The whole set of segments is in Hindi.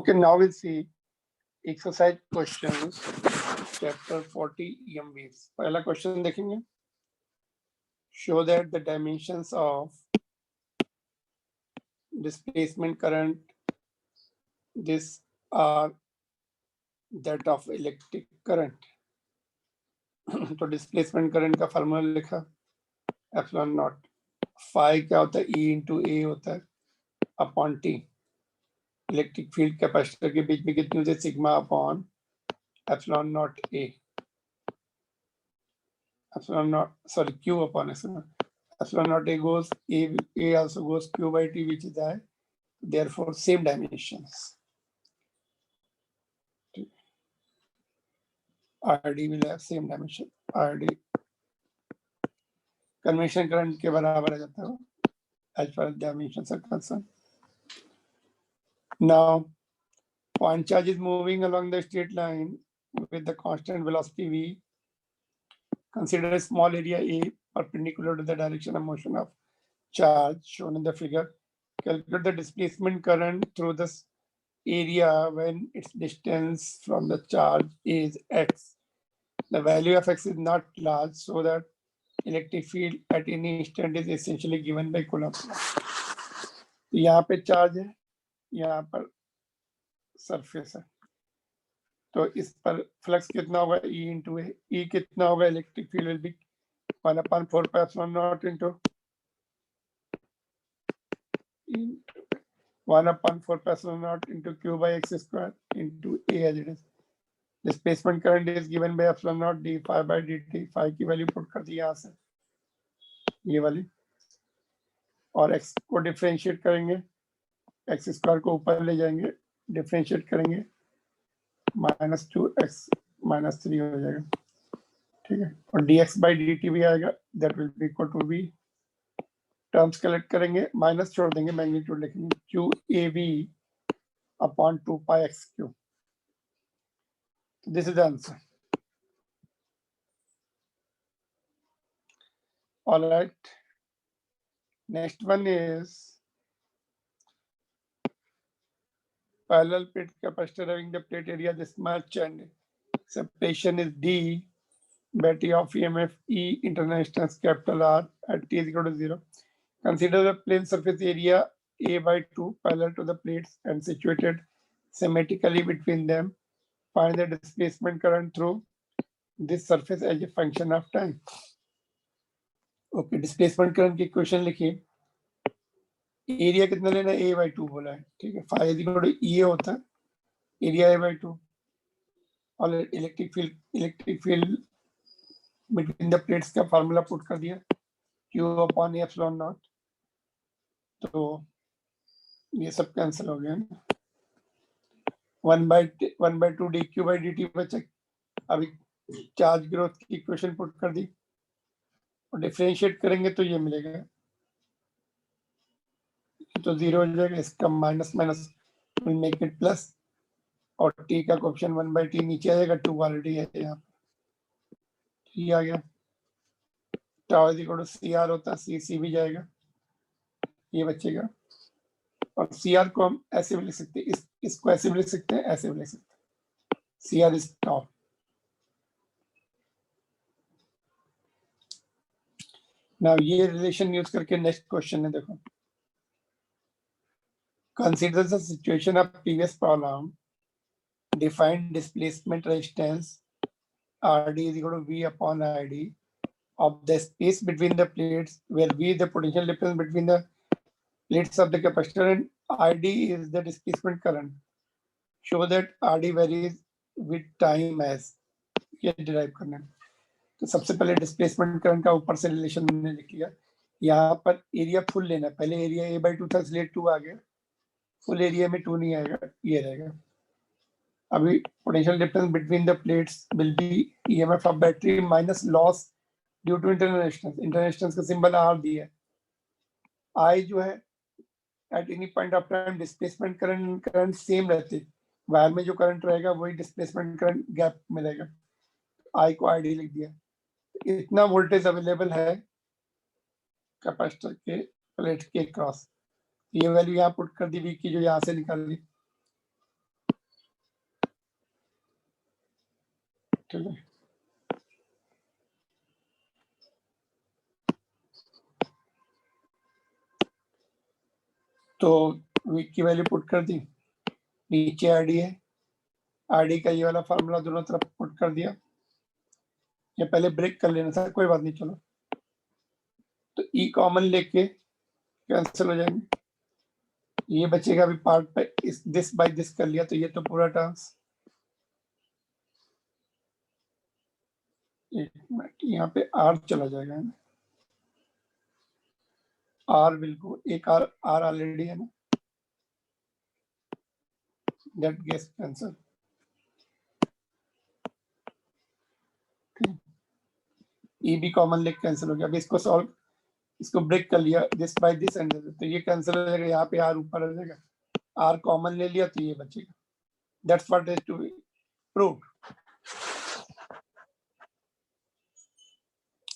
Okay, now we'll see exercise questions, chapter 40 EMVs. पहला question देखेंगे. Show that the dimensions of displacement current this are that of electric current. तो displacement current का formula लिखा epsilon naught. Phi क्या होता है? E into A होता है upon T. Electric field capacitor के बीच में कितनी होती है? Sigma upon epsilon not A. Epsilon not sorry Q upon epsilon not A goes a also goes q by t, which is I, therefore same dimensions. RD will have same dimension. RD convention current के बराबर आ जाता है as far as dimensions are concerned. Now point charge is moving along the straight line with the constant velocity v. Consider a small area A perpendicular to the direction of motion of charge shown in the figure. Calculate the displacement current through this area when its distance from the charge is x. The value of x is not large, so that electric field at any instant is essentially given by Coulomb law. यहाँ पे चार्ज है, यहाँ पर सरफेस है, तो इस पर फ्लक्स कितना होगा? E into A. E कितना होगा? Electric field will be 1/4 pi epsilon naught into 1/4 pi epsilon naught into q by x square into A as it is. Displacement current is given by epsilon naught d phi by dt. Phi की वैल्यू पुट कर दी यहाँ से, ये वाली, और x को डिफरेंशिएट करेंगे, x स्क्वायर को ऊपर ले जाएंगे, डिफरेंशिएट करेंगे, -2x -3 हो जाएगा, ठीक है, और dx by dt भी आएगा, that will be equal to v. Terms collect करेंगे, माइनस छोड़ देंगे, मैग्नीट्यूड लिखेंगे q a v upon 2 pi x cube. This is the answer. All right. Next one is parallel plate capacitor having the plate area this much and separation is d. Battery of EMF E, internal resistance capital R at t is equal to 0. Consider the plane surface area A by 2 parallel to the plates and situated symmetrically between them. Find the displacement current through this surface as a function of time. Okay, displacement current की इक्वेशन लिखिए. एरिया कितना लेना है? A by 2 बोला है, ठीक है. Phi is equal to E होता है, एरिया A by 2, और electric field between the plates का फार्मूला पुट कर दिया, Q अपॉन एप्सिलॉन नॉट. तो ये सब कैंसिल हो गया ना. 1/2 dq by dt बचा. अभी चार्ज ग्रोथ की इक्वेशन पुट कर दी और डिफरेंशिएट करेंगे तो ये मिलेगा, तो 0 हो जाएगा, इसका minus minus will make it plus, और t का कोएफिशिएंट 1/t नीचे आ जाएगा, 2 ऑलरेडी है यहाँ पर, ये आ गया. Tau is equal to CR होता है, C भी जाएगा, ये बचेगा, और CR को हम ऐसे भी लिख सकते हैं, इसको ऐसे भी लिख सकते हैं, ऐसे भी लिख सकते हैं. CR is tau. नाउ ये रिलेशन यूज करके नेक्स्ट क्वेश्चन है, देखो. Consider the situation of previous problem. Define displacement resistance RD is equal to V upon ID of the space between the plates, where V is the potential difference between the plates of the capacitor and ID is the displacement current. Show that RD varies with time as. ये derive करना है. तो सबसे पहले डिस्प्लेसमेंट करंट का ऊपर से रिलेशन हमने लिख लिया. यहाँ पर एरिया फुल लेना है, पहले एरिया A by 2 था, इसलिए 2 आ गया, फुल एरिया में 2 नहीं आएगा, ये रहेगा. अभी potential difference between the plates will be EMF of battery minus loss due to internal resistance. Internal resistance का सिंबल R दिया है. I जो है at any point of time displacement current same रहते, वायर में जो करंट रहेगा वही डिस्प्लेसमेंट करंट गैप में रहेगा. I को ID लिख दिया. इतना वोल्टेज अवेलेबल है कैपेसिटर के प्लेट के क्रॉस, ये वैल्यू यहाँ पुट कर दी V की, जो यहाँ से निकाल ली. ठीक है, तो v की वैल्यू पुट कर दी, नीचे आरडी है, आरडी का ये वाला फार्मूला दोनों तरफ पुट कर दिया, ये पहले ब्रेक कर लेना था, कोई बात नहीं, चलो तो ई कॉमन लेके कैंसिल हो जाएंगे, ये बचेगा अभी पार्ट पे, इस दिस बाय दिस कर लिया तो ये तो पूरा टर्म्स, एक मिनट यहाँ पे आर चला जाएगा ना, आर बिल्कुल एक आर आर ऑलरेडी है ना, दैट गेट्स कैंसिल, ई भी कॉमन लेके कैंसिल हो गया, अभी इसको सॉल्व, इसको ब्रेक कर लिया, दिस बाय दिस एंड तो ये कैंसिल हो जाएगा, यहाँ पे आर ऊपर आ जाएगा, आर कॉमन ले लिया तो ये बचेगा, that's what is to be proved.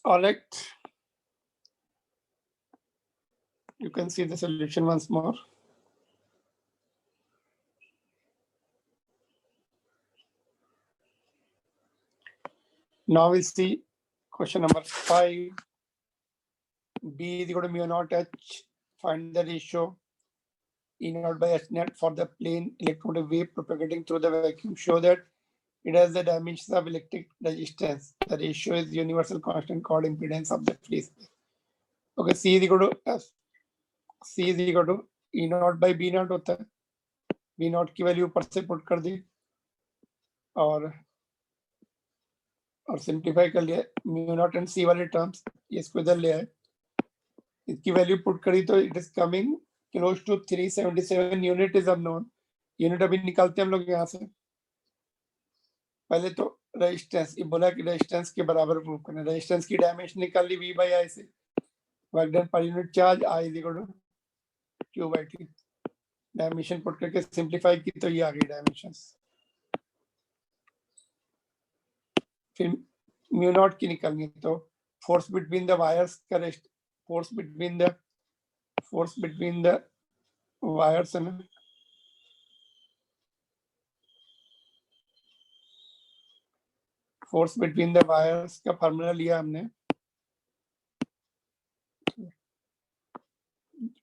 All right, you can see the solution once more. Now we'll see question number 5. B is equal to mu naught H. Find the ratio E naught by H net for the plane electromotive wave propagating through the vacuum. Show that it has the dimensions of electric resistance. The ratio is universal constant called impedance of the free space. Okay, C is equal to F. C is equal to E naught by B naught होता है, B naught की वैल्यू ऊपर से पुट कर दी और सिंप्लीफाई कर लिया, म्यू नॉट एंड सी वाले टर्म्स ये इसको इधर ले आए, इसकी वैल्यू पुट करी तो it is coming close to 377 unit is unknown, unit अभी निकालते हैं हम लोग यहाँ से, पहले तो रेजिस्टेंस, ये बोला कि रेजिस्टेंस के बराबर प्रूव करना, रेजिस्टेंस की डायमेंशन निकाल ली V by I से, work done per unit charge I is equal to Q by T, dimension put करके सिंप्लीफाई की तो ये आ गई डायमेंशंस, फिर म्यू नॉट की निकालनी तो फोर्स बिटवीन द वायर्स का फोर्स बिटवीन द वायर्स है ना, फोर्स बिटवीन द वायर्स का फार्मूला लिया हमने,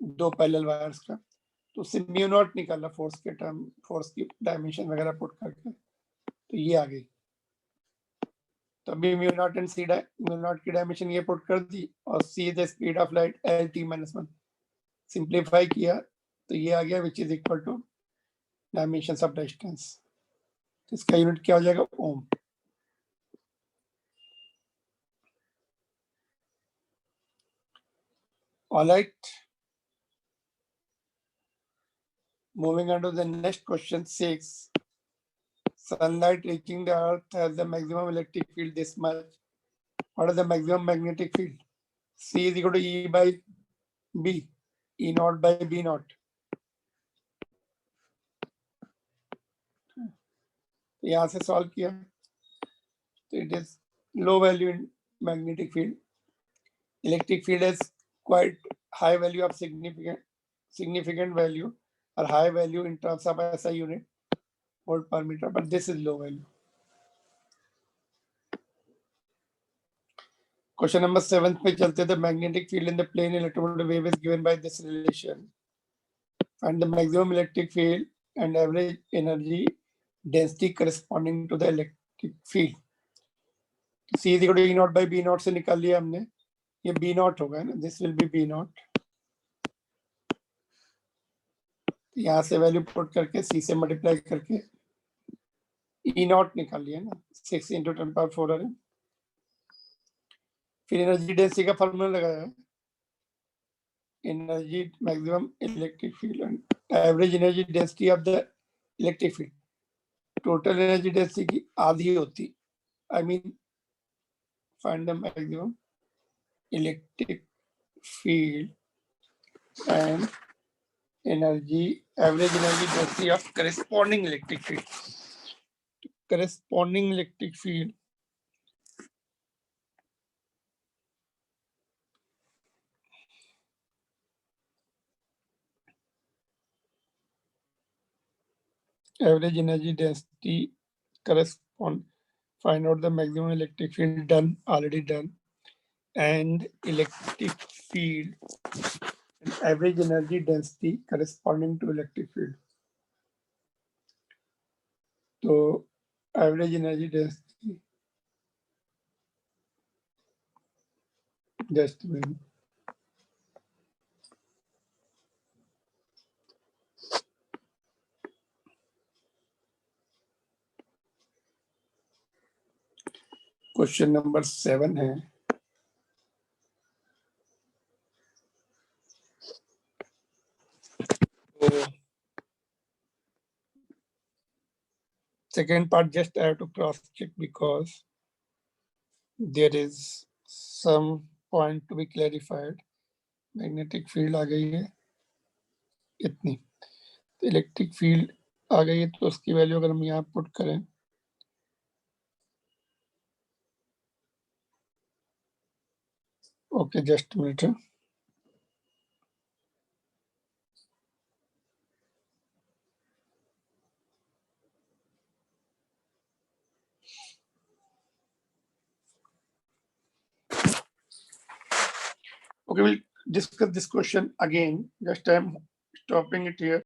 दो पैरेलल वायर्स का, तो उससे म्यू नॉट निकाला फोर्स के टर्म, फोर्स की डायमेंशन वगैरह पुट करके तो ये आ गई, तो अभी mu naught and C mu naught की डायमेंशन ये पुट कर दी और C the speed of light L T minus one, simplify किया तो ये आ गया which is equal to dimension of distance, तो इसका यूनिट क्या हो जाएगा ओम। All right, moving on to the next question 6. Sunlight reaching the earth has the maximum electric field this much. What is the maximum magnetic field? C is equal to E by B, E naught by B naught. यहाँ से सॉल्व किया तो it is low value in magnetic field, electric field is quite high value of significant value or high value in terms of SI unit, volt per meter, but this is low value. Question number 7 पे चलते, the magnetic field in the plane electromotive wave is given by this relation. Find the maximum electric field and average energy density corresponding to the electric field. C is equal to E naught by B naught से निकाल लिया हमने, ये B naught होगा ना, this will be B naught, यहाँ से वैल्यू पुट करके C से मल्टीप्लाई करके E naught निकाल लिया ना, 6 into 10 power 4 है, फिर एनर्जी डेंसिटी का फॉर्मूला लगाया, energy maximum electric field and average energy density of the electric field, total energy density की आधी होती, I mean find the maximum electric field and energy average energy density of corresponding electric field, corresponding electric field average energy density correspond, Find out the maximum electric field. Done, already done. And electric field and average energy density corresponding to electric field. So average energy density, just a minute. Question number 7 है, तो second part just I have to cross check because there is some point to be clarified. Magnetic field आ गई है इतनी, तो इलेक्ट्रिक फील्ड आ गई है, तो उसकी वैल्यू अगर हम यहाँ पुट करें, ओके जस्ट मिनट है, okay, we'll discuss this question again. Just I'm stopping it here.